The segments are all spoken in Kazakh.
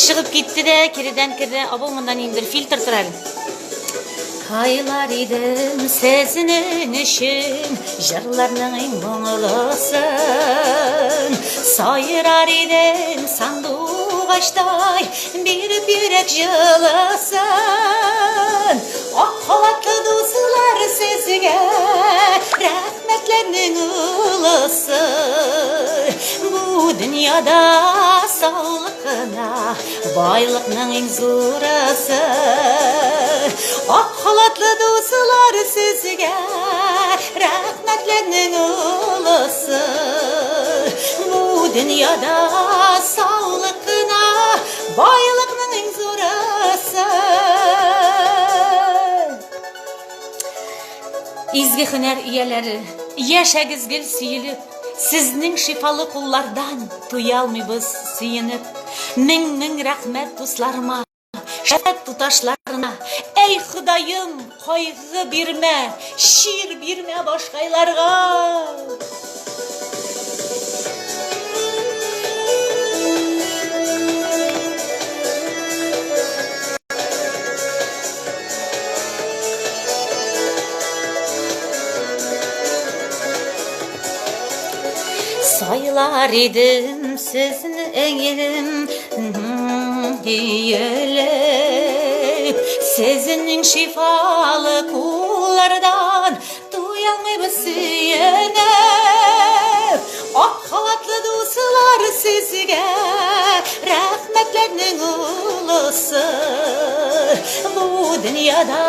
Шығып кетті де, кереден кірді. Абыл мұндан ендір фильтр тұрар. Қайлар едім сезінің үшін, жырларның ең мұңылысын. Сайрар едім сандуғаштай, беріп жылысын. Ақ халатлы досылар сөзіге, рахметлерінің ұлысы. Бұ дүнияда саулықына, байлықның ең зорысы. Ақ халатлы досылар сөзіге, рахметлерінің ұлысы. Бұ дүнияда саулықына, байлықның ең зорысы. Изгі хөнәр ияләре, яшәгізгіл сүйіліп, сізнің шифалы құллардан туялмайбыз сүйініп. Мің рахмет дусларыма, шәфәт туташларына. Әй Құдайым, қайғы берме, шир берме башқайларға. Saylar edim sizin eğilim diyelip, sizin şifalı kullardan duyalmayıp süyenip. Ak halatlı dostlar sizge rahmetlerinin ulusu. Bu dünyada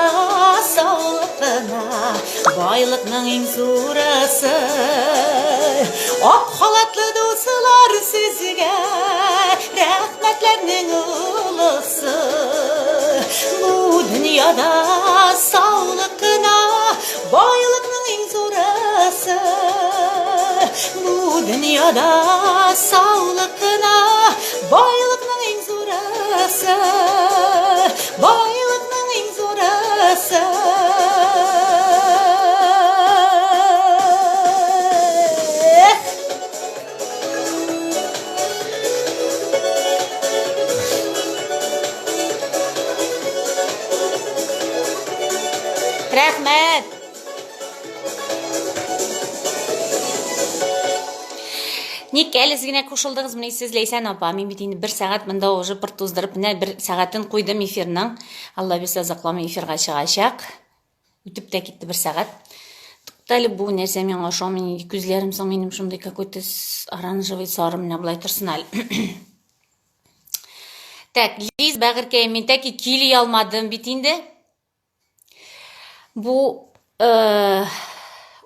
sağlıkına, baylıkның ең зорысы. Ақ халатлы достар сөзге, рахметлердің ұлысы. Бұ дүнияда саулықына, байлықның ең зорысы. Бұ дүнияда саулықына, байлықның ең зорысы. Байлықның ең зорысы. Рахмет. Ник әлізгіне қошылдыңыз мұны сіз Лейсан апа. Мен бетейін бір сағат мұнда уже бір тоздырып, бір сағатын қойдым эфирнің. Алла бесі азақлама эфирға шығашақ. Өтіп та кетті бір сағат. Тұқталі бұл нәрсе мен қашау, мен күзлерім соң менің шымдай какой-то оранжевый сарым не бұлай тұрсын әлі. Так, Лиз бәғіркей, мен тәкі келей алмадым бетейінде. Бұл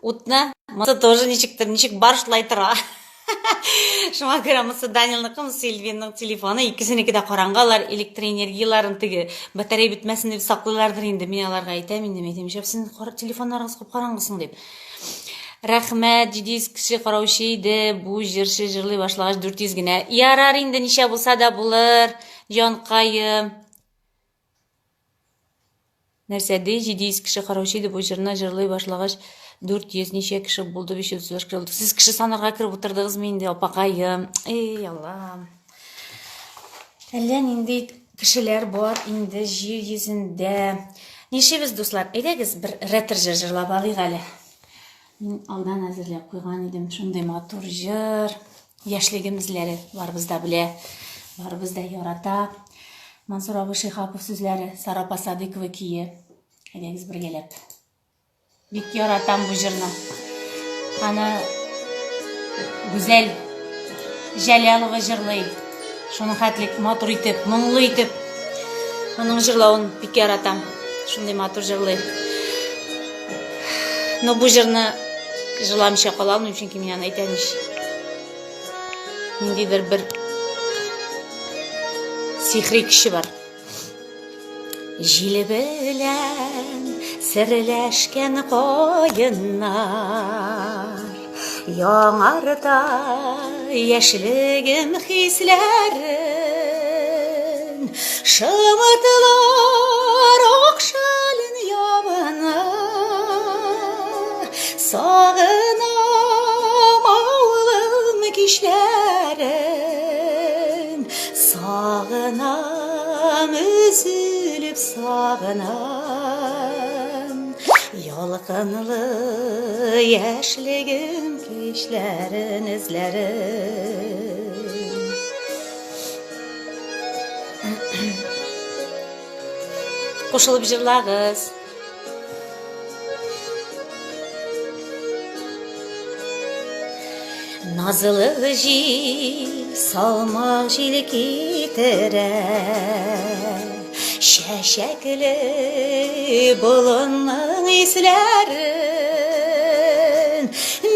ұтына мұсы тоже нешік баршылай тұра. Шыма көре мұсы Данилнықы, мұсы Эльвиннің телефоны, екісінекі де қоранғалар, электроэнергияларын тігі батарей бітмәсін деп сақлылардыр енді. Мен аларға айтам, енді мен демешіп, сен телефонларыңыз қоп қараңғысың деп. Рахмет, жидейіз кіші қараушы еді, бұл жерші жырлы башлағаш 400 гіне. Ярар енді неше болса да болыр, жанқайы. Нәрсәді жидейіз кіші қараушы еді, бұл жырына жырлы башлағаш 400 неше кіші болды, 535 кірілді. Сіз кіші санарға кіріп отырдығыз менде, опақайым. Ей, Аллам. Әлен енді кішілер бар, енді жер езінде. Неше біз, достар, әйдегіз бір рәтір жырлап алайық әлі. Мен алдан әзірлеп қойған едім, шындай матур жыр. Яшілігімізлері бар бізді біле, бар бізді ярата. Мансур Абы Шихапов сөзлері, Сарапа Садыкова кие. Әйдегіз бір келіп. Бек яратам бұл жырны. Ана güzel, Жәлялова жырлай. Шоның хәтлік матур етіп, мұңлы етіп. Оның жырлауын бек яратам. Шындай матур жырлай. Но бұл жырны жырламыша қалалым, чөнки мен аны айтамыш. Мендейдір бір сихри кіші бар. Жилі білән сірләшкен қойыннар, яңарда яшілігім хисләрін, шымытылар оқшалын ябына, сағынам ауылым кешләрін, сағынам üzülüp sağınan yalqınlı yaşligim kişlerin izlerim. Qoşulub jırlağız. Nazlı jil salmaq jil kitere, şəşəkli bulunun islərin,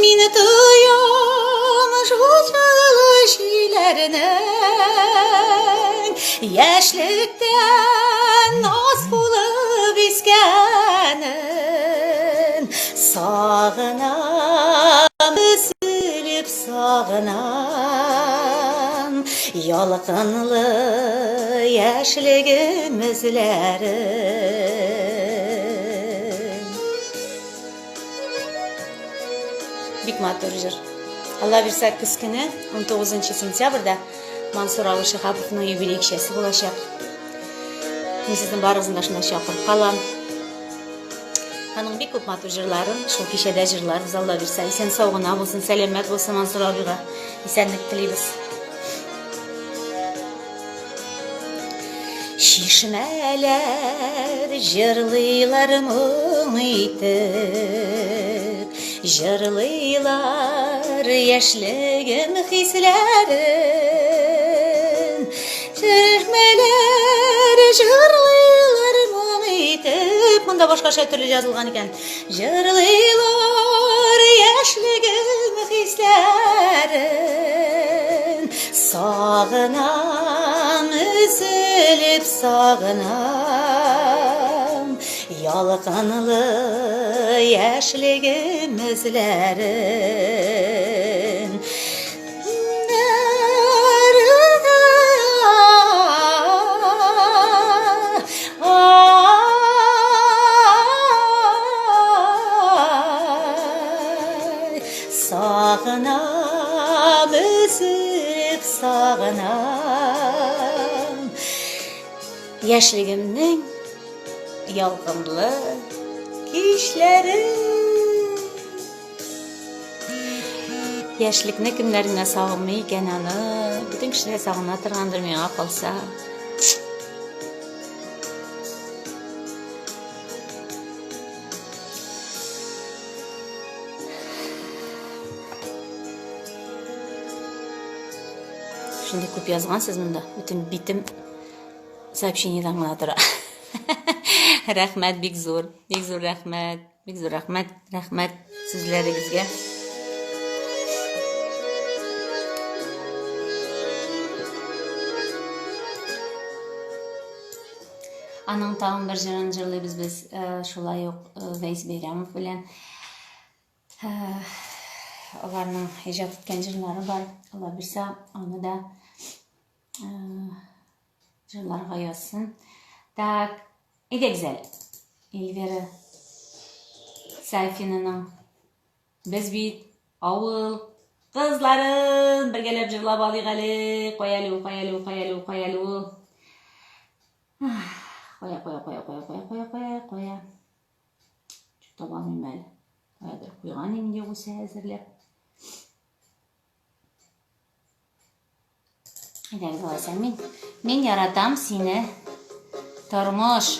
min tuyamış uçmalı jillərinin, yaşlıktan az bulub iskənin, sağınam üzülüp sağınam yalqınlı yaşligim izlerim. Bik matur jır. Allah bersa kuz kuni 19-sentyabrda Mansur Ali Shihapovning yubiley kechasi bo'lajak. Men sizni barınızın başına chaqirib qalam. Haның bek ko'p matur jırlarım, şu kechada jırlarimiz Allah bersa esen sog'ina bo'lsin, salomat bo'lsin Mansur Aliga. Esenlik tilaymiz. Şişmeler jırlaylar muğitip, jırlaylar yaşligim hislerin. Şişmeler jırlaylar muğitip, bunda başka türlü yazılgan ekan. Jırlaylar yaşligim hislerin, sağınam üzülüp sağınam yalqınlı yaşligim izlerin. Sağınam üzülüp sağınam yaşligimning yalqınlı kişleri. Yaşlikni kimlarga sog'inmay ekanini butun kishilar sog'ina turgandir menga qolsa. Shunday ko'p yozgansiz bunda. Butun bitim сообщениеdan tura. Rahmat, bek zo'r rahmat, bek zo'r rahmat sizlaringizga. Aның tağın bir jırın jırlaybiz biz şulay yo'q Veys Beyramov bilan. Ularning ijod etgan jırlari bor. Allah bersa, onu da jırlarga yozsin. Так, ide güzel. Elveri Sayfinaning biz bit avul qizlarin birgalab jırlab olaylik ali. Qo'yalu. Qo'ya. To'g'rilmayman mayli. Qo'yadir. Qo'ygan endi o'zi hozirlab. Ide güzel men yaratam seni. Turmush.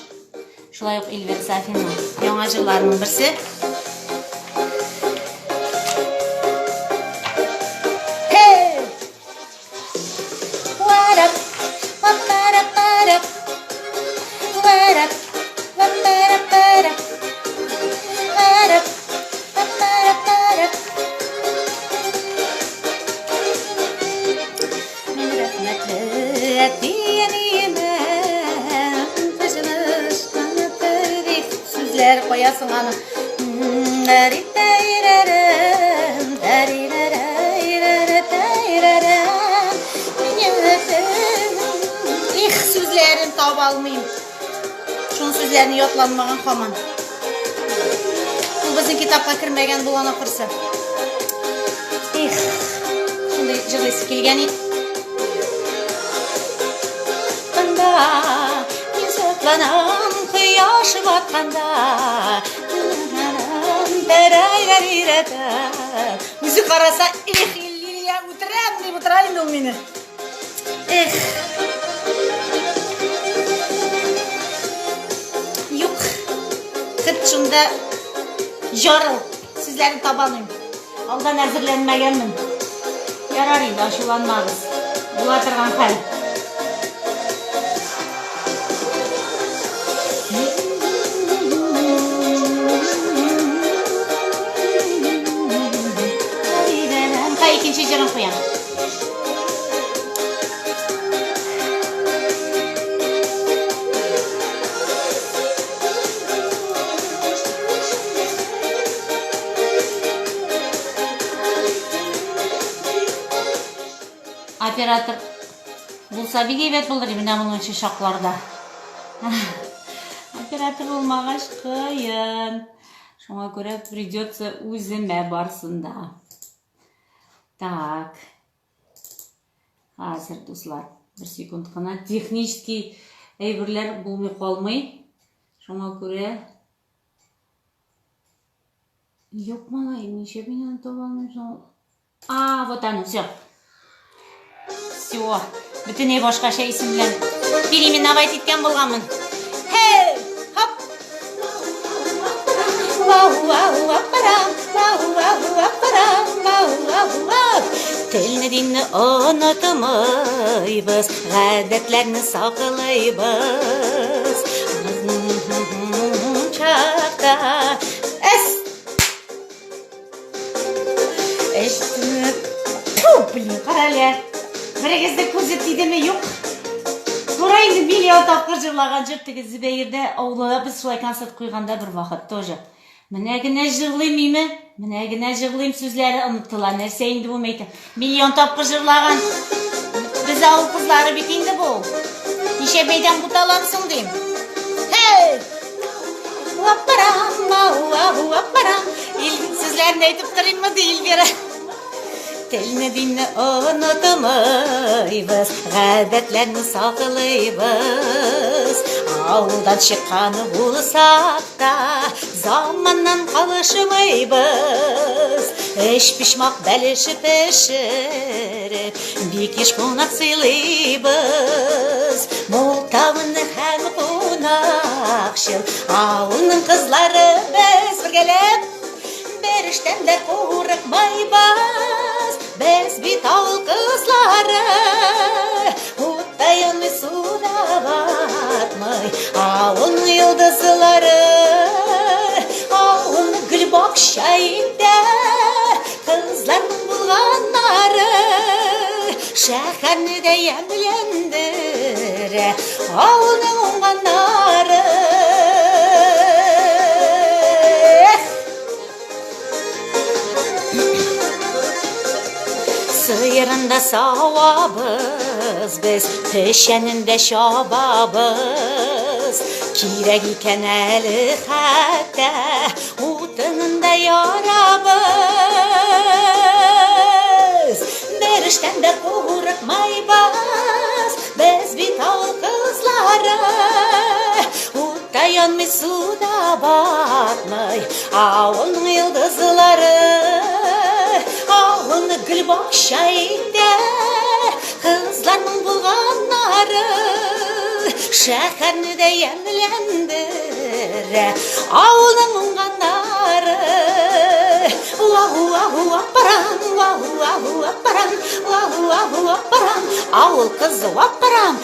Shulay yo'q Elveri Sayfinaning yangi jırlarining birsi. Koyasın hanım. Sözlerini tavab almayayım. Şunun sözlerini yotlanmagan haman. Bu bizim kitapka kirmegen bulan okursa. Şimdi jırlayısı kelgen edi. Асланам құяш батқанда өзі қараса, эх, Лилия, отырам деп отырайын ол мені. Эх. Юқ, қыт шында жарыл, сізлерді табалым. Алдан әзірленмегенмін. Ярар енді, ашуланмағыз. Бұл атырған қай. İkinci canım koyalım. Оператор bulsa bir geybet bulur mine bunun için şaklarda. Оператор olmağaç kıyın. Şuna göre придется üzüme barsında. Так, қазір достар, бір секунд қана технический әйбірлер болмай қалмай. Шоңа көре. Yok малай, неше менен табалмайм. Вот оно, все. Все. Бүтін башқаша исім білен переименовать еткен болғанмын. Хей! Хоп! Тілні динні ұнытымайбыз, ғадетлерні сақылайбыз. Чақта әс! Әштіні... Блин, қаралер! Бір кезде көрсетті ме жоқ. Турайынды миллион тапқыр жырлаған жүрттігі Зібейірді аулада біз солай концерт қойғанда бір вақыт тоже. Мінәгіне жырлайм емі? Мінәгіне жырлайм сөзлері ұмыттыла, нәрсейінді болмайды. Миллион тапқыр жырлаған біз ауыл қызлары бекенді бұл. Неше бейден бұталамсың дейм. Хей! Уаппарам, уаппарам. Елдің сөзлерін айтып тұрайын ма дейіл бері. Тілні динні ұнытымайбыз, ғадетлерні сақылайбыз. Ауылдан шыққаны болсақ та, заманнан қалышымайбыз. Үш пішмақ бәліші пішіріп, бекеш қонақ сыйлайбыз. Мол тауыны һәм қонақшыл, ауылның қызлары біз біргелеп, беріштендер қорықмайбыз. Біз бит ауыл қызлары, оттайын суда батмай, ауылның йылдызлары, ауылның гүл бақшайында, қызлардың болғанары, шәһәрні де емлендірі, ауылның оңғанары. Сыйырында сауабыз біз, пешенінде шабабыз. Керек екен әлі хәтті, утынында ярабыз. Беріштен де қорықмайбыз, біз бит ауыл қызлары. Уттайын мен суда батмай, ауылның йылдызлары. Ауылны гүл бақшайында, қызларның болғанары, шәһәрні де емлендірі, ауылның оңғанары. Ауыл қызы уаппарам,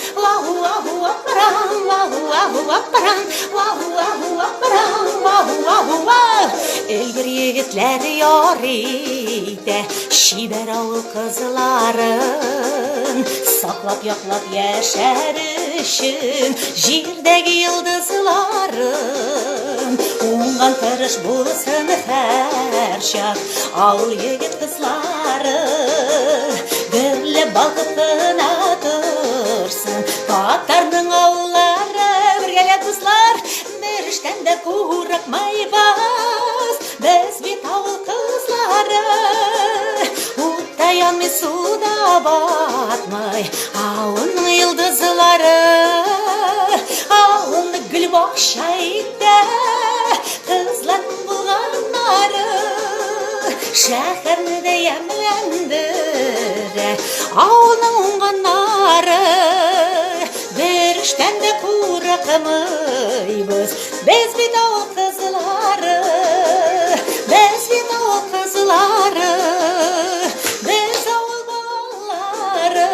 Өлгір егітлер ярыйды, шибер ауыл қызыларын, сақлап яқлап яшәр үшін жердегі йылдызларын. Оңған тырыш болсын әр шақ ауыл егіт қызлары, гүрлі балқып қына тұрсын татардың ауыллары. Біргелі қызлар, беріштен де қорықмайбыз, біз бит ауыл қызлары. Уттайын мен суда батмай, ауылның йылдызлары, ауылны okşaydı kızlan bulganları şehirde yemlendir avlun unganları berişten de kurakımıyız biz bir o kızları biz bir o kızları biz o balları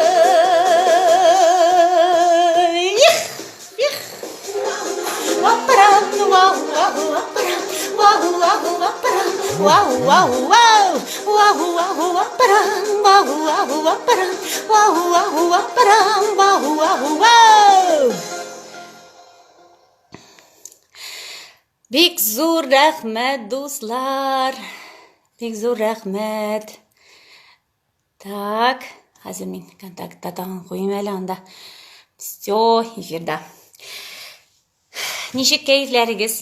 Wapparam, wow, wow, wapparam, wow, wow, wapparam, wow, wow, wow, wow, wow, wapparam, wow, wow, wapparam, wow, wow, wapparam, wow, wow, wow. Bek zo'r rahmat do'stlar. Bek zo'r rahmat. Так, hozir men kontakt datani qo'ymayman anda. Всё, efirda. Nechuk kayflaringiz?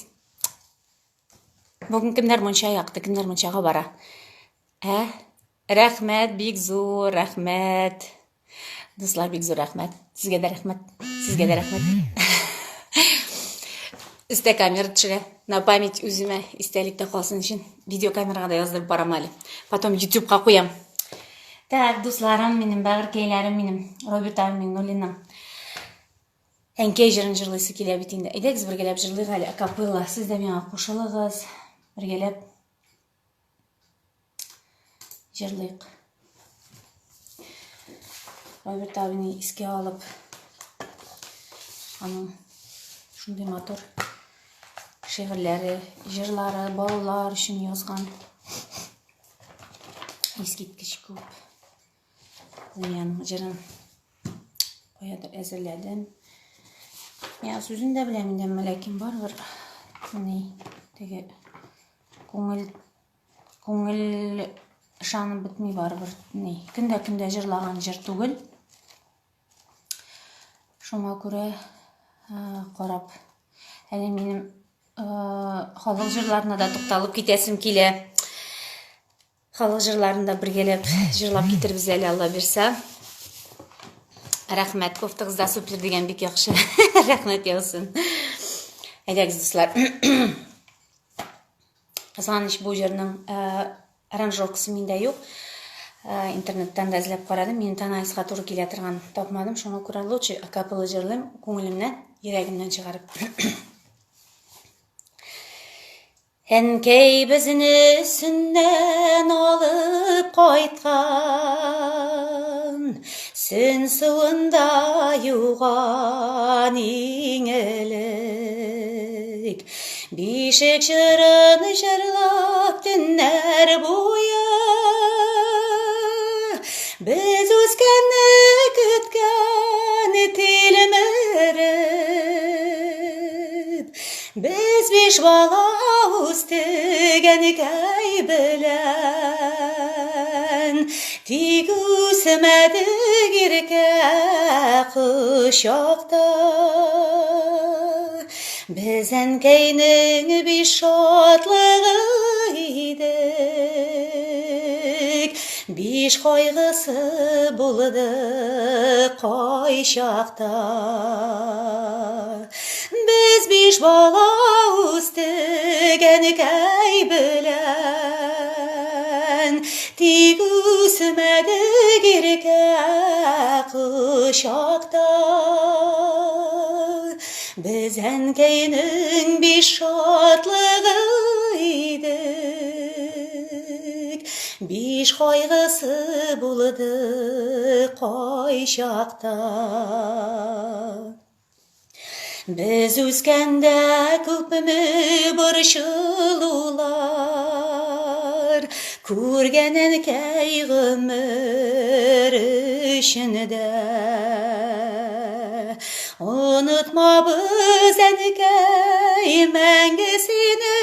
Bugun kimlar muncha yoqdi, kimlar munchaga bora? Rahmat, bek zo'r rahmat. Do'stlar, bek zo'r rahmat. Sizga da rahmat. Sizga da rahmat. Üste kamera tushira. Na pamять o'zimga istalikda qolsin uchun video kameraga yozdirib boraman hali. Потом YouTube'ga qo'yam. Так, do'stlarim, mening bag'rikaylarim, mening Robert'im, mening Nolinim. Әнкей жырын жырлайсы келіп етінде. Әйдәгіз біргелеп жырлайық әлі акапелла. Сіз де меңа қошылығыз. Біргелеп жырлайық. Роберт абыны еске алып, аның шундай мотор шиғырлары, жырлары, балалар үшін язған ескерткіш көп. Мен жырын қоядыр әзірледім. Я сөзін де білемін, ләкин бар бір теге көңіл шаны бітмей бар бір күнде жырлаған жыр түгіл. Шуңа көре қарап, әлі менің халық жырларына да тоқталып кетесім келе. Халық жырларында біргелеп жырлап кетірбіз әлі Алла берсе. Рахмет, көптігізді супер деген бек яқшы. Рахмет яусын. Әйдәгіз достар. Қызғаныш бұл жерінің аранжировкасы менде жоқ. Интернеттен да іздеп қарадым. Мен танайсыға туры келе тұрған тапмадым. Шоңа көре лучше акапелла жырлайым көңілімнен, ерегімнен шығарып. Әнкей бізіні сүннен алып қайтқан, сүн суында юған еңелік. Бишік жырын жырлап түннер бойы, біз өскенні күткен телміріп. Біз беш бала өстіген кәй білән, тек өсімәдік ерке құшақта. Біз әнкейнің беш шатлығы едік, беш қойғысы болды қой шақта. Biz beş bala üstügen kay bilen, tek üsmedi girke kuşakta. Biz enkeynin beş şatlığıydık, beş kaygısı buldu koy şakta. Biz өскенде көпімі бұршылулар, көргенін кәй ғымыр үшінде. Ұнытма біз әнкәй мәңгісіні,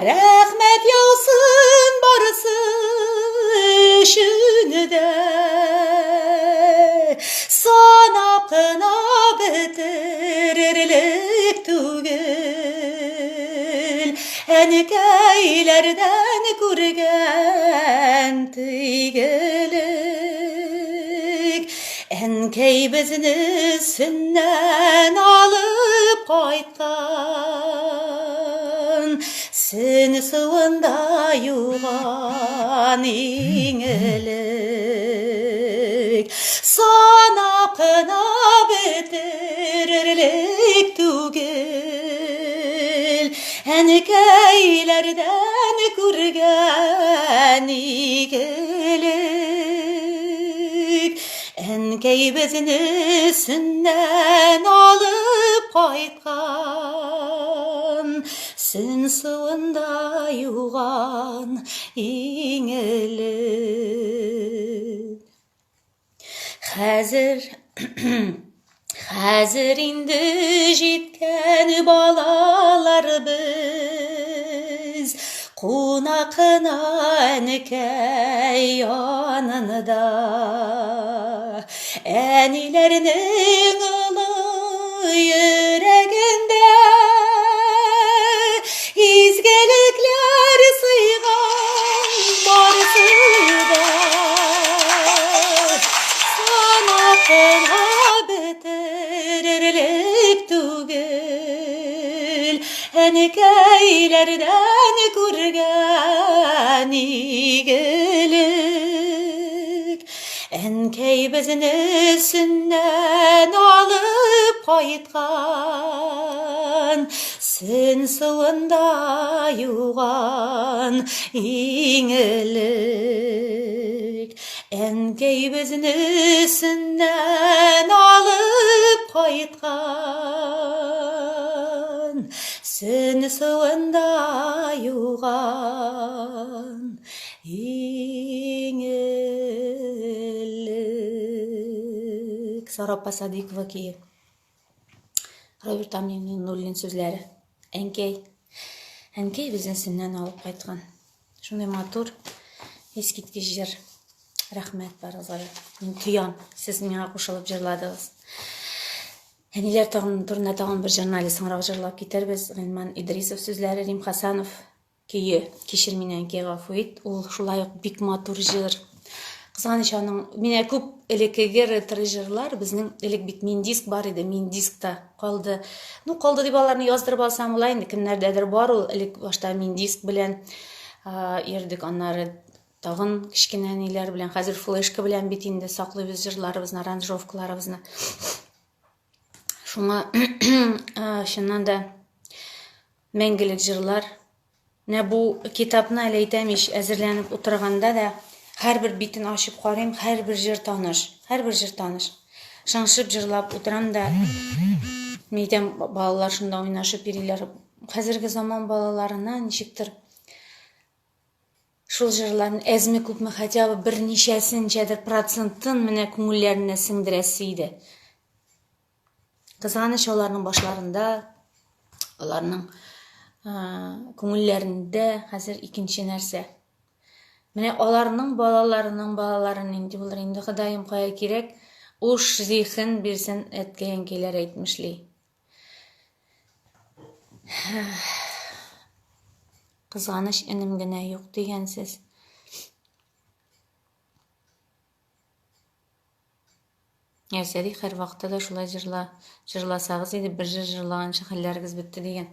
рәхмәт яусын барысы үшінде. Sanap kına bitirilik tügül, enkeylerden kurgen tügülük. әнкей бізіні сіннен алып қайтқан, сені суында юған еңілік, санап қына бітірерлік түгел, әнкейлерден көрген игілік. Әнкей бізіні сіннен алып қайтқан, сін суында юған еңілік. Қазір инді жеткен балалар біз, қунақына әнкей янында. Әнилерінің ұлы жүрегінде изгіліктер сыйған барсыда. Санатына бітірерлік түгел, әнкейлерден көрген игілік. Әнкей бізіні сіннен алып қайтқан, сін суында юған еңілік. Әнкей бізіні сіннен алып қайтқан, сін суында юған еңілік. Сарапа Садикова кейі. Роберт Аминнің Нуллин сөзлері. Әнкей бізін сіннен алып қайтқан. Шындай матур, ескеткіш жер. Рахмет барыңызға. Мен түйам, сіз меңа қошылып жырладыңыз. Әнелер турында тағын бір журналист сыңырақ жырлап кетербіз. Ғилман Идрисов сөзлері, Рим Хасанов кейі, кешір мен әнкей ғафует. Ол шулай бик матур жыр. Қызғаныш аның, мен көп элекегер тірі жырлар, біздің элек бит мен диск бар еді, мен дискта қалды. Қалды деп аларны яздырып алсам олайын, кімнердедір бар ол, элек башта мен диск білен ердік, аннары тағын кішкене әнелер білен, қазір флешка білен бетінде сақлыбыз жырларыбызны, аранжировкаларыбызны. Шуңа шыннан да мәңгілік жырлар. Бұл китапны әлейтемеш әзірленіп отырғанда да her bir bitin açıp qarayım, her bir jır tanış. Şanşıp jırlap oturam da meydem balalar şunda oynaşıp biriler. Қазіргі zaman balalarına nişiktir şul jırların ezme kupma хотя бы bir neçəsincədir procentin mənə көңілләрінə singdirəsiydi. Қызғаныш оларның başlarında, оларның көңілләрində қазір ikінші нәрсе. Менә аларның балаларын инде булыр инде Худайым кая кирәк, уш зихен бирсен әткән келәр әйтмешли. Қызғаныш энем генә юк дигәнсез. Ясәди һәр вакытта да шулай җырласагыз иде, бер җырлаган хәлләрегез бетте дигән.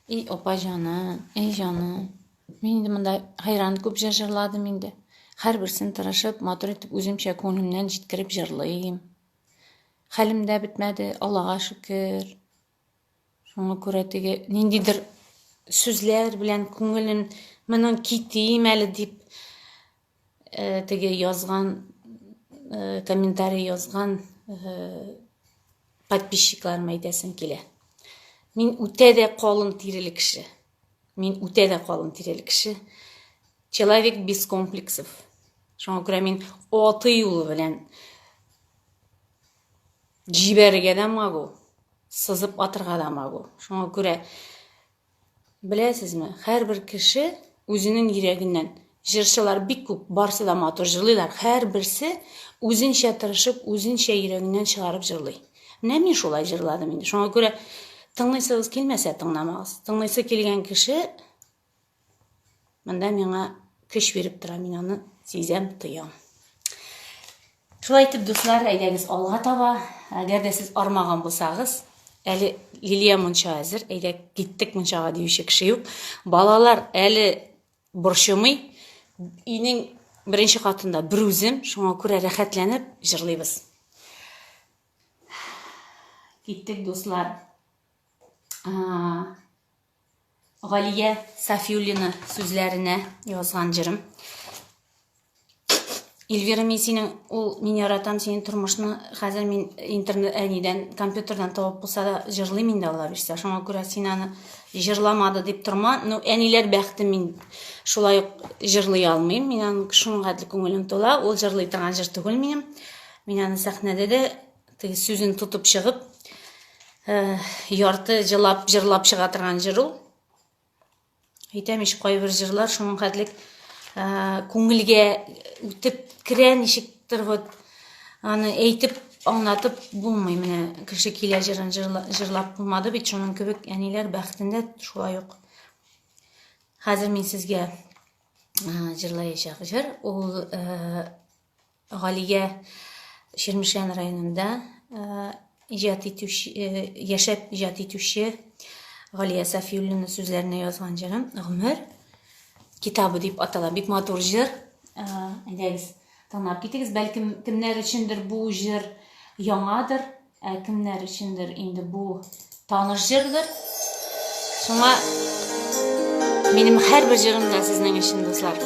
И опа җаным, эй җаным. Мен инде монда хайран күп жырладым инде. Һәр берсен тырышып, матур итеп үземчә күңелемнән җиткереп җырлыйм. Хәлем дә бетмәде, Аллага шөкер. Шуңа күрә теге ниндидер сүзләр белән күңелен моның китим әле дип теге язган комментарий язган подписчикларыма әйтәсем килә. Мин үтә дә калын тиреле кеше. Человек без комплексов. Шуңа күрә мин аты юлы белән җибәрергә дә магу, сызып атырга да магу. Шуңа күрә беләсезме, һәрбер кеше үзенең йөрәгеннән, җырчылар бик күп, барсы да матур җырлыйлар, һәрберсе үзенчә тырышып, үзенчә йөрәгеннән чыгарып җырлый. Менә мин шулай җырладым инде. Шуңа күрә тыңлыйсыз килмәсә тыңламагыз. Тыңлыйсы килгән кеше монда миңа көч биреп тора, мин аны сизәм, тоям. Шулай итеп, дуслар, әйдәгез алга таба. Әгәр дә сез армаган булсагыз, әле Лилия мунча әзер, әйдә киттек мунчага диюче кеше юк. Балалар әле борчымый. Өйнең беренче катында бер үзем, шуңа күрә рәхәтләнеп җырлыйбыз. Киттек, дуслар. Галия Сафиуллина сүзләренә язган җырым. Эльвира, мен синең мин яратам синең тормышны, хәзер мин интернет компьютердан табып булса да җырлыйм инде, Алла бирсә. Шуңа күрә син аны җырламады дип торма. Ну, әниләр бәхте, мин шулай ук җырлый алмыйм. Мин аның шуңа гадел күңелем тола. Ул җырлый торган җыр түгел минем. Мин аны сәхнәдә дә сүзен тотып чыгып, ярты җырлап чыга торган җыр ул. Әйтәм, кайбер җырлар шуның хәтлек күңелгә үтеп керә, ничектер вот аны әйтеп, аңлатып булмый. Менә кеше килә җырын җырлап булмады бит, шуның кебек әниләр бәхтендә шулай ук. Хәзер мин сезгә җырлаячак җыр. Ул Галия Чирмешлән районында яшәп иҗат итүче Галия Сафиуллина сүзләренә язган җырым "Гомер" китабы дип атала. Бик матур җыр. Әйдәгез, тыңлап китегез. Бәлкем кемнәр өчендер бу җыр яңадыр, кемнәр өчендер инде бу таныш җырдыр. Шуңа минем һәрбер җырым да сезнең өчен, дуслар.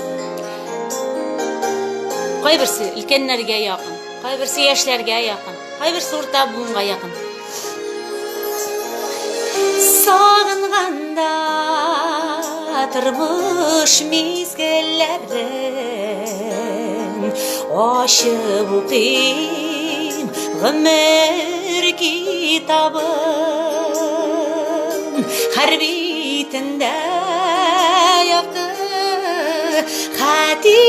Кайберсе өлкәннәргә якын, кайберсе яшьләргә якын, кайберсе урта буынга якын. Сагынганда тормыш мизгелләрен ачып укыйм гомер китабын, һәр битендә якты хатирәләр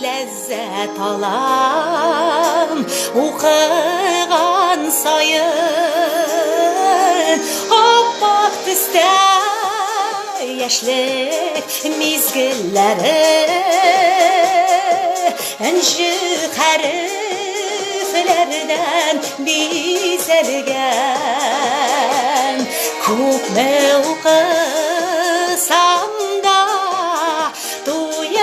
ләззәт алам укыган саен. Аппак төстә яшьлек мизгелләре энҗе хәрефләрдән бизәлгән. Күпме укысам да туеп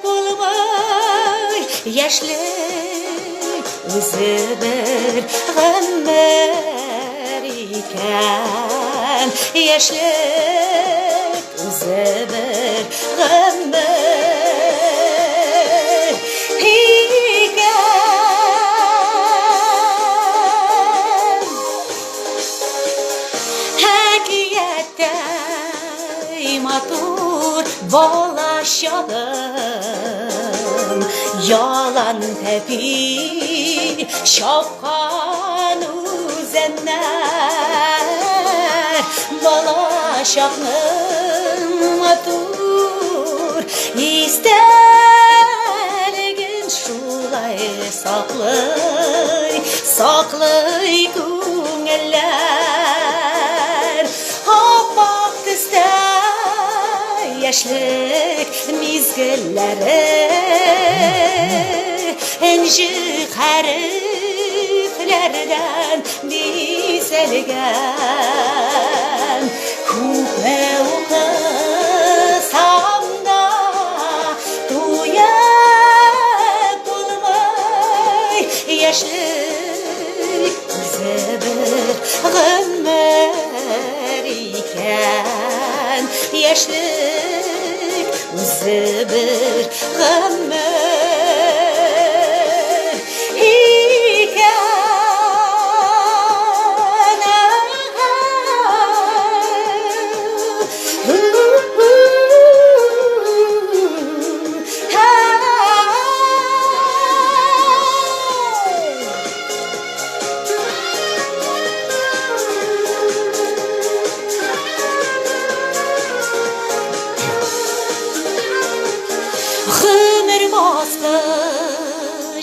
булмый, яшьлек үзе бер гомер икән. Яшьлек үзе бер гомер икән. Әкияттә матур балачагым, ялан тәпи чапкан үзәннәр. Балачакның матур истәлеген шулай саклый күңелләр. Аппак төстә яшьлек мизгелләре энҗе хәрефләрдән бизәлгән. Күпме укысам да туеп булмый, яшьлек үзе бер гомер икән. Яшьлек үзе бер гомер икән.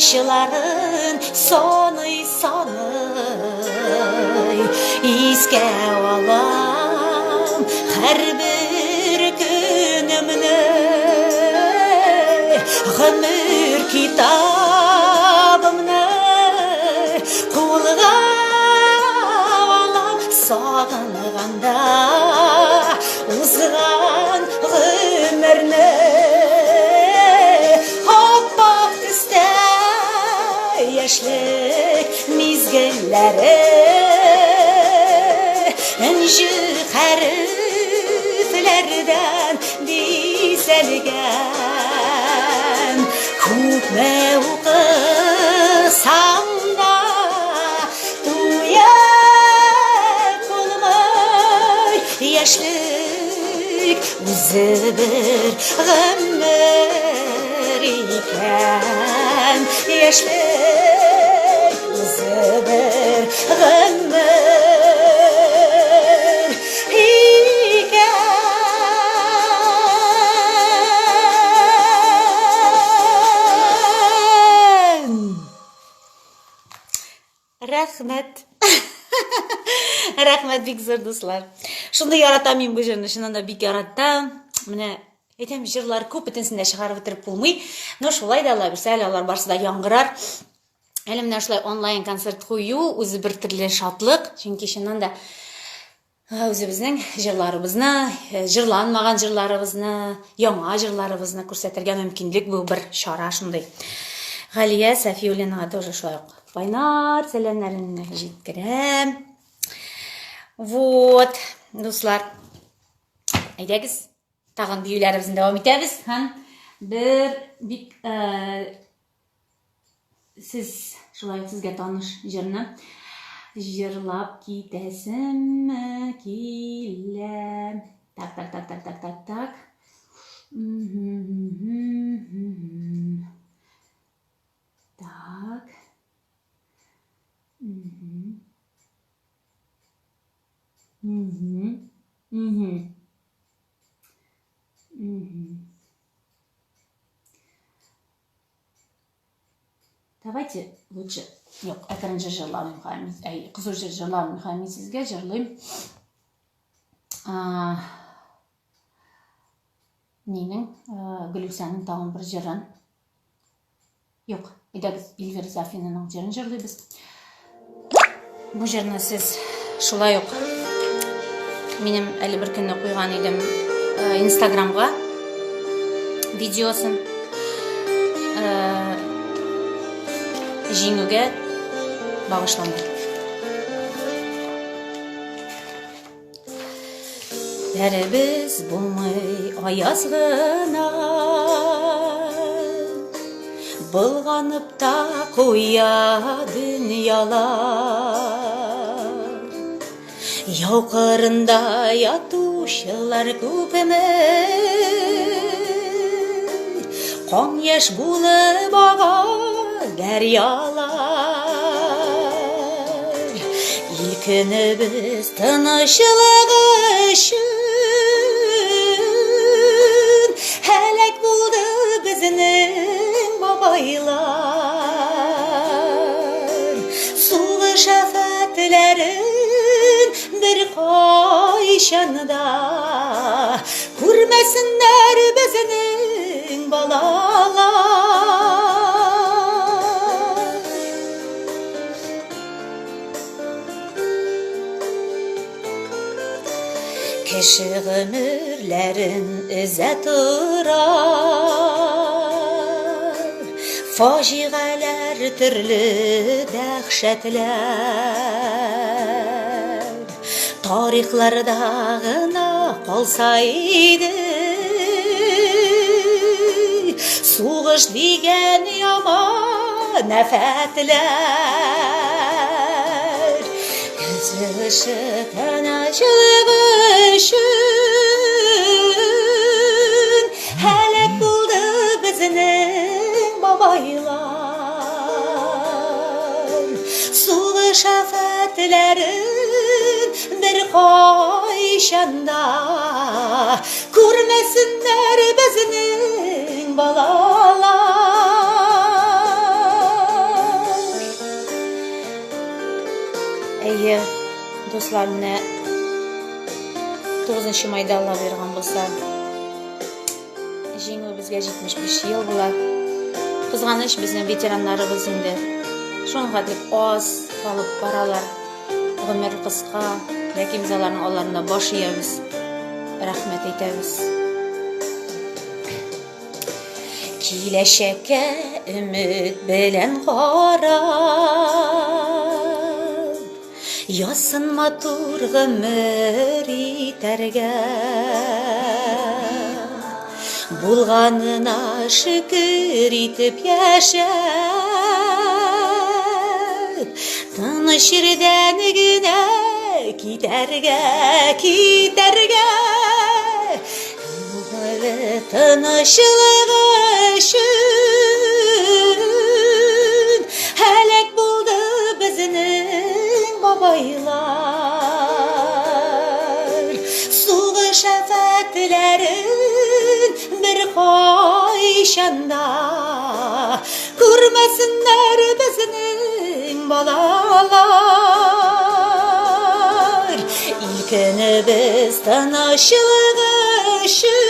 Шыларын саный, искә алам һәрбер көнемне. Гомер китабымны қолға алам сағынғанда узған ғұмырны аппақ түсті яшьлек мезгілләре інжі хәрефләрдән бизәлгән күпме укысам да туя булмый яшьлек үзе бер гомер икән яшьлек үзе бер гомер Рахмет. Рахмет бик зор дуслар. Шундай яратам мин бу җырны, шуннан да бик яратам. Менә әйтәм, җырлар күп бөтенсен дә чыгарып бетереп булмый. Но шулай да Алла бирсә, алар барсы да яңгырар. Әле менә шулай онлайн концерт кую, үзе бер төрле шатлык. Чөнки шуннан да үзебезнең җырларыбызны, җырланмаган җырларыбызны, яңа җырларыбызны күрсәтергә мөмкинлек бу бер чара шундай. Галия Сафиуллинага тоже шулай ук Байнар сәламнәрен җиткерәм. Вот, дуслар. Әйдәгез, тагын биюләребезне дәвам итәбез. Бер бик сез шулай сезгә таныш җырны җырлап китәсем килә. Так. Так. Давайте лучше yok әкренче җырларым хәмис, кызу җырларым хәмис сезгә җырлыйм. Нинең Гөлүсәнең тагын бер җырын. Yok, әйдәгез Илвир Зафинаның җырын җырлыйбыз. Бу җырны сез шулай ук минем әле бер көнне куйган идем Инстаграмга видеосын җиңүгә багышланды. Дәребез булмый аяз гына Былганып та куя дөньялар Яу кырында ятучылар күпме Кан яшь булып ага дәрьялар Илкенебез тынычлык өчен Һәлак булды безнең бабайлар Сугыш афәтләрен бер кайчанда күрмәсеннәр безнең балалар Кеше гомерләрен өзә торар Фаҗигаләр төрле дәһшәтләр Тарихларда гына калса иде Сугыш дигән яман афәтләр Күзе тынычлык өчен Һәлак булды безнең бабайлар Сугыш афәтләрен бер кайчанда күрмәсеннәр безнең балалар Әйе, дуслар, менә 9 майда Алла биргән булса, җиңү безгә 75 ел була. Кызганыч безнең ветераннарыбыз инде шуңа дип аз калып баралар. Гомер кыска, ләкин без аларның алларында баш иябез. Рәхмәт әйтәбез. Киләчәккә өмет белән карап, ясын матур гомер итәргә. Булганына шөкер итеп яшәп, тыныч ирдән генә китәргә. Тынычлык өчен һәлак булды безнең бабайлар. Сугыш афәтләрен бер кайчанда күрмәсеннәр безнең балалар. Илкенебез тынычлык өчен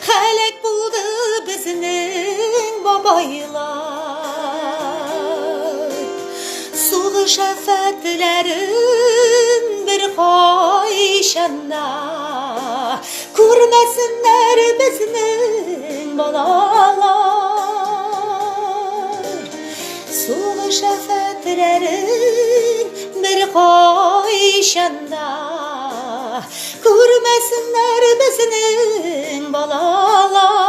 һәлак булды безнең бабайлар. Сугыш афәтләрен бер кайчанда күрмәсеннәр безнең балалар. Сугыш афәтләрен бер кайчанда күрмәсеннәр безнең балалар.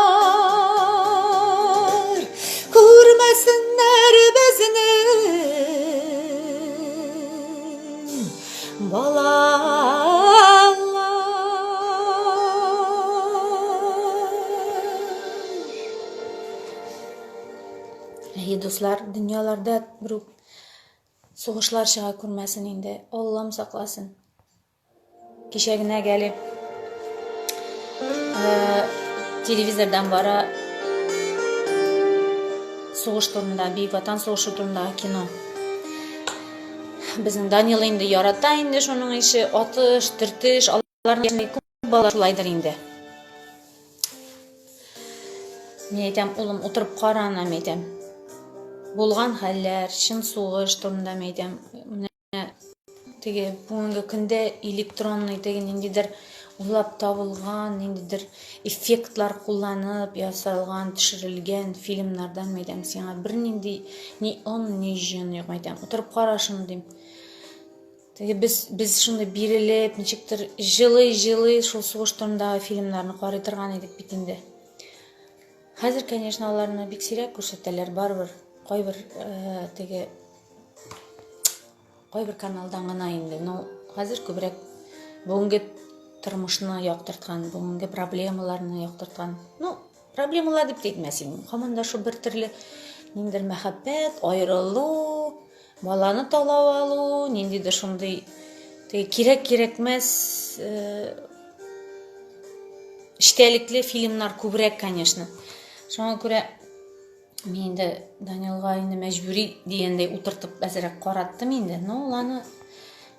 Күрмәсеннәр безнең балалар. Достлар, дөньяларда бер сугышлар чыга күрмәсен инде. Аллам сакласын. Кичә генә gelip телевизордан бара сугыш турында, Бөек Ватан сугышы турында кино. Безнең Данил инде ярата инде шуның ише атыш, төртеш, аларның күп бала шулайдыр инде. Мен әйтәм, улым, утырып кара, ана әйтәм. Булган хәлләр, чын сугыш турында әйтәм. Теге бүгенге көндә электронный деген ниндидер улап табылган, ниндидер эффектлар кулланып ясалган, төшерелгән фильмнардан әйтәм сиңа бер нинди ни он, ни җан юк әйтәм. Утырып кара шуны дим. Теге без шуны бирелеп, ничектер җылы шул сугыш турында фильмнарны карый торган идек бит инде. Хәзер, конечно, аларны бик сирәк күрсәтәләр, барыбер. Кайбер каналдан гына инде. Но хәзер күбрәк бүгенге тормышны яктырткан, бүгенге проблемаларны яктырткан. Ну, проблемалар дип әйтмәсем, һаман да шу бер төрле ниндидер мәхәббәт, аерылу, баланы талап алу, ниндидер шундый кирәк-кирәкмәс эчтәлекле фильмнар күбрәк, конечно. Шуңа күрә мен инде Данилга инде мәҗбүри дигәндәй утыртып әзрәк караттым инде. Но уланы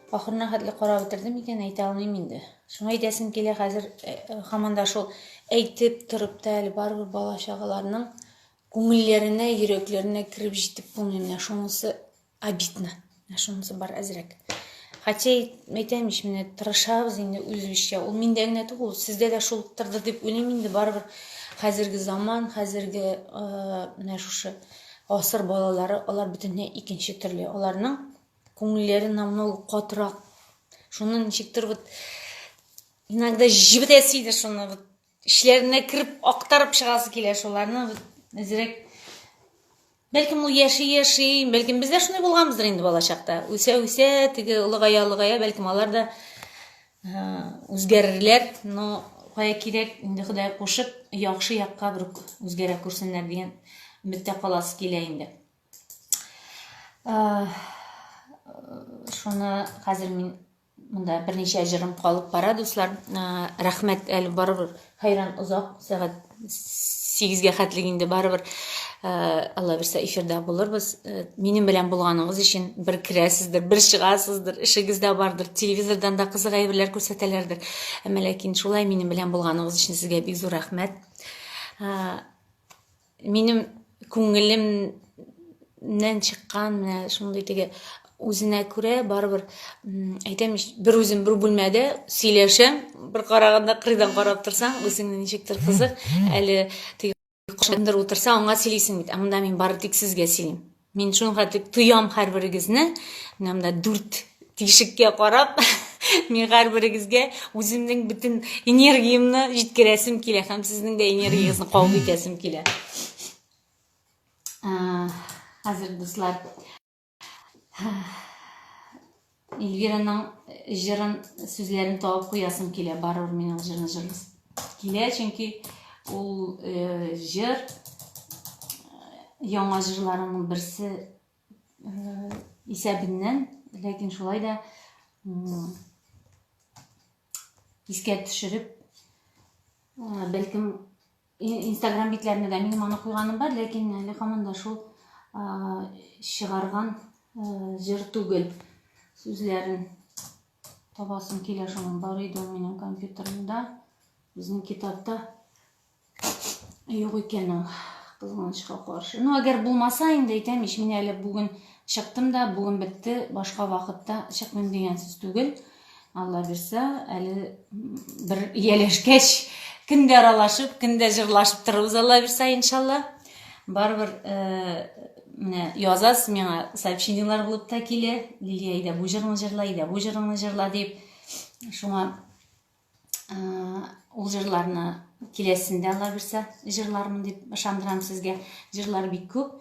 ахырына хәтле карап бетердем икән, әйтә алмыйм инде. Шуңа әйтәсем килә хәзер һаман да шул әйтеп торып та әле барыбер бала чагаларның күңелләренә, йөрәкләренә кирип җитеп булмый. Шунысы обидно. Шунысы бар әзрәк. Хотя әйтәм ич, менә тырышабыз инде үзебезчә. Ул миндә генә түгел, сездә дә шул торды дип уйлыйм инде барыбер. Хәзерге заман, хәзерге менә шушы асыр балалары, алар бөтенләй икенче төрле. Аларның күңелләре намного катырак. Шуны ничектер вот иногда җибетәсе иде шуны вот эшләренә кирип актарып чыгасы килә шуларны вот әзрәк. Бәлкем ул яши, бәлкем бездә шундый булганбыздыр инде балачакта. Үсә, теге улыгая, бәлкем алар да үзгәрерләр, но кая кирәк инде Ходай кушып, яхшы якка бер үзгәрә күрсеннәр дигән өметтә каласы килә инде. Шуны хәзер мин монда берничә җырым калып бара, дуслар. Рәхмәт әле барыбер хайран узак сәгать 8-гә хәтлек инде барыбер Алла берсә эфирда булырбыз. Минем белән булганыгыз өчен бер керәсездер, бер чыгасыздыр, эшегездә бардыр, телевизордан да кызык әйберләр күрсәтәләрдер. Әмма ләкин шулай минем белән булганыгыз өчен сезгә бик зур рәхмәт. Минем күңелемнән чыккан менә шундый теге үзенә күрә барыбер әйтәм бер үзем бер бүлмәдә сөйләшәм, бер караганда кырыйдан карап торсаң, үзеңне ничектер кызык, әле теге кашындыр утырса, аңа сөйлисең бит. Монда мин бары тик сезгә сөйлим. Мин шуңа тик туям һәрберегезне, менә монда 4 тишеккә карап, мин һәрберегезгә үземнең бөтен энергиямны җиткерәсем килә һәм сезнең дә энергияегызны кабул итәсем килә. Хәзер дуслар, Эльвираның җырын сүзләрен табып куясым килә, барыбер минем җырны җырлас килә, чөнки ул җыр яңа җырларымның берсе исәбеннән, ләкин шулай да искә төшереп, бәлкем Instagram битләренә дә минем аны куйганым бар, ләкин әле һаман да шул чыгарган җыр түгел. Сүзләрен табасым килә, шуның бар иде минем компьютерымда, безнең китапта юк икән ул, кызганычка каршы. Әгәр булмаса инде әйтәм, мин әле бүген чыктым да, бүген бетте, башка вакытта чыкмыйм дигән сүз түгел. Алла бирсә, әле бер ияләшкәч, көндә аралашып, көндә җырлашып торабыз, Алла бирсә, иншалла. Барыбер менә язасыз миңа, сообщениелар булып та килә, Лилия иде бу җырны җырла, иде бу җырны җырла дип. Шуңа ул җырларны киләсендә Алла бирсә җырлармын дип ышандырам сезгә. Җырлар бик күп.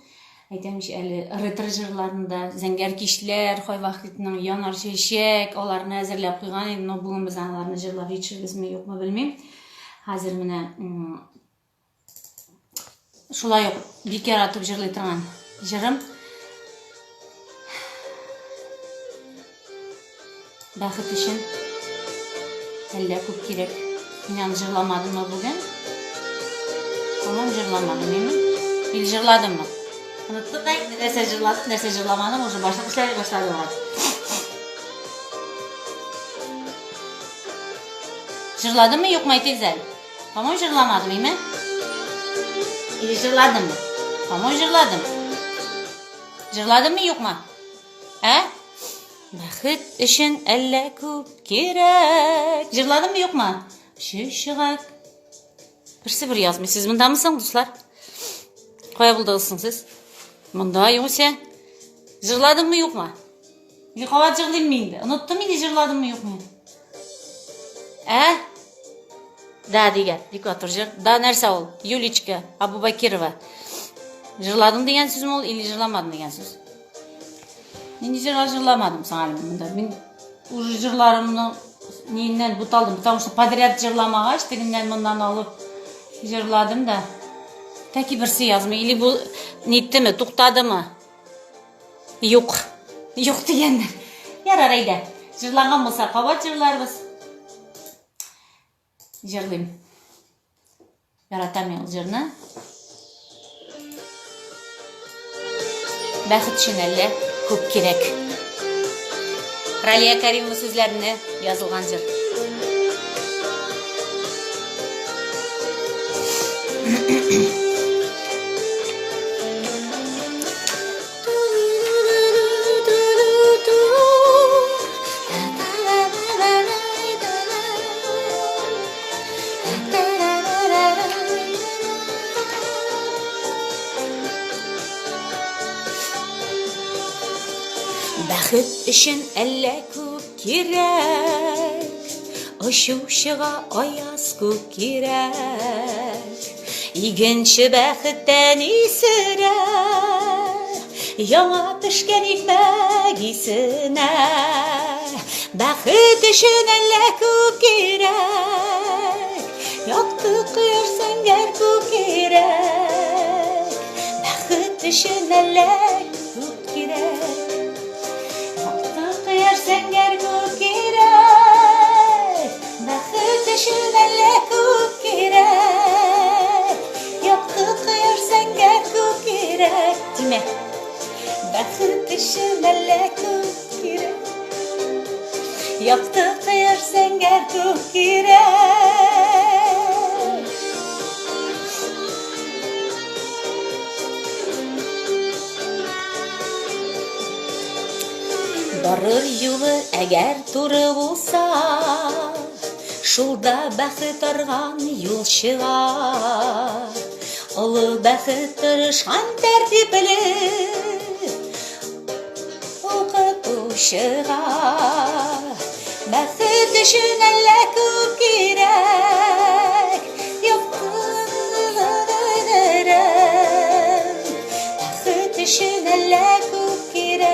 Әйтәм, әле ретро җырларында зәңгәр кичләр, Хайвахитның Янар чәчәк, аларны әзерләп куйган идем, но бүген без аларны җырлап җитешербезме, юкмы белмим. Хәзер менә шулай ук бик яратып җырлый торган җырым бәхет өчен әллә күп кирәк. Мин аны җырламадыммы бүген? Тамам җырламадым, или җырладыммы? Оныттык, нәрсә җырладым, нәрсә җырламадым, уже эшләр башлады. Җырладыммы, юкмы әйтегез әле? Тамам җырламадым, или җырладыммы? Тамам җырладым. Җырладыммы, юкмы? Бәхет өчен әллә күп кирәк. Җырладыммы, юкмы? Чәчәк. Берсе бер язмый. Сез мондамысың, дуслар? Кая булдыгызсың сез? Монда юкса? Җырладыммы, юкмы? Или кабат җырлыйммы инде? Оныттым инде, җырладыммы, юкмы? Да, дигән, Экватор җыр. Да, нәрсә ул? Юличка Абубакирова. Җырладым дигән сүзме ул, или җырламадым дигән сүз? Мин җырламадым соң әле монда. Мин уже җырларымның ниннән буталдым, потому что подряд җырламагач, тегеннән моннан алып җырладым да. Тәки берсе язмый, или бу ниттеме, туктадымы? Юк. Юк дигәннәр. Ярар, әйдә. Җырлаган булса, кабат җырларбыз. Җырлыйм. Яратам ул җырны. Бәхет өчен әллә күп кирәк. Ралия Кәримова сүзләренә язылган җыр. Бәхет өчен әллә күп кирәк, очучыга аяз күп кирәк. Игенче бәхеттән исерә, яңа төшкән икмәк исенә. Бәхет өчен әллә күп кирәк, якты кыяр сәңгәр күп кирәк. Бәхет өчен әллә күп кирәк. Сәңгәр күп кирәк, бәхет өчен әллә күп кирәк. Якты кыяр сәңгәр күп кирәк. Тимә. Бәхет өчен әллә күп кирәк. Якты кыяр сәңгәр күп кирәк. Барыр юлы әгәр туры булса, шулда бәхет арган юлчыга. Олы бәхет тырышкан тәртипле укытучыга. Бәхет өчен әллә күп кирәк, яктырырым. Бәхет өчен әллә күп кирәк.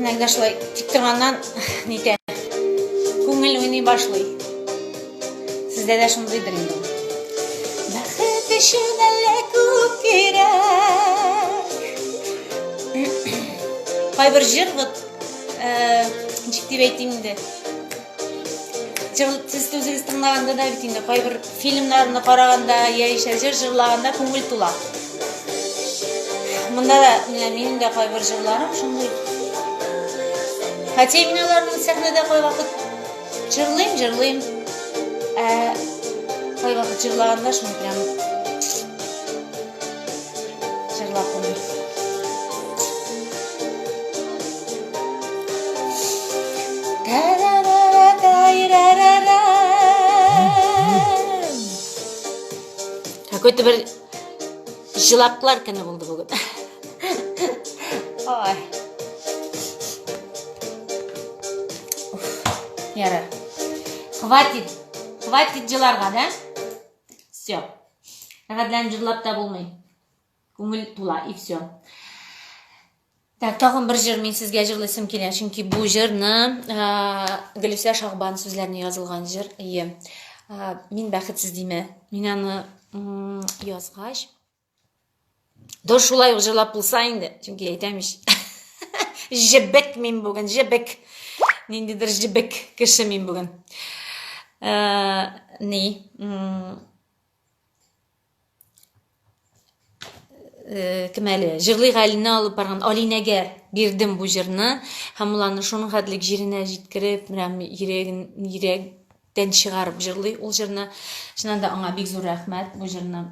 Иногда шулай тик торганнан нитә, күңел уйный башлый. Сездә дә шундыйдыр инде. Бәхет өчен әллә күп кирәк. Кайбер җыр вот ничек дип әйтим инде. Сез үзегез тыңлаганда да бит инде кайбер фильмнарны караганда, яисә җыр җырлаганда күңел тула. Монда да минем дә кайбер җырларым шундый. Хотя мин аларның сәхнәдә кайвакыт җырлыйм. Кайвакыт җырлаганда шуны прям җырлап куйдым. Какой-то bir жылаплар көне булды бүген. Ой. Ярар. Хватит жыларга, да? Всё. Рәхәтләнеп җырлап та булмый. Күңел тула и всё. Так, тагын бер җыр мин сезгә җырлыйсым килә, чөнки бу җырны Гөлүсә Шагбан сүзләренә язылган җыр. Мин бәхетсез диме? Мин аны язгач. Дор шулай җырлап булса инде, чөнки әйтәм ич. Җебек мин бүген, җебек. Ниндидер җебек кеше мин бүген. Кем әле? Җырлый Галине алып барган Алинәгә бирдем бу җырны. Һәм ул аны шуның хәтлек җиренә җиткереп, йөрәктән чыгарып җырлый ул җырны. Чыннан да аңа бик зур рәхмәт бу җырны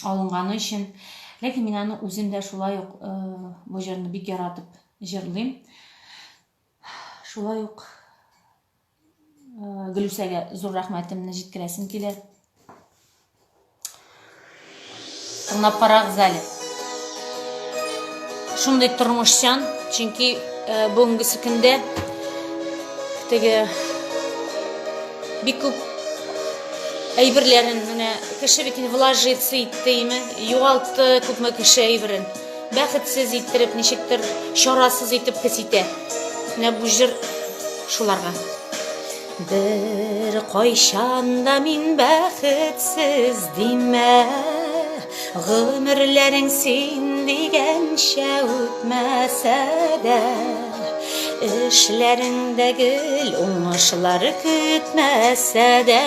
алынганы өчен. Ләкин мин аны үзем дә шулай ук бу җырны бик яратып җырлыйм. Шулай ук Гөлүсәгә зур рәхмәтемне җиткерәсем килә. Тыңлап карагыз әле. Шундый тормышчан, чөнки бүгенге көндә теге бик күп әйберләрен менә кеше бит вложиться иттеме, югалтты күпме кеше әйберен. Бәхетсез иттереп, ничектер чарасыз итеп хис итә. Менә бу җыр шуларга. Бер кайчан да мин бәхетсез димә, гомерләрең син дигәнчә үтмәсә дә, эшләреңдә гел уңышлар көтмәсә дә,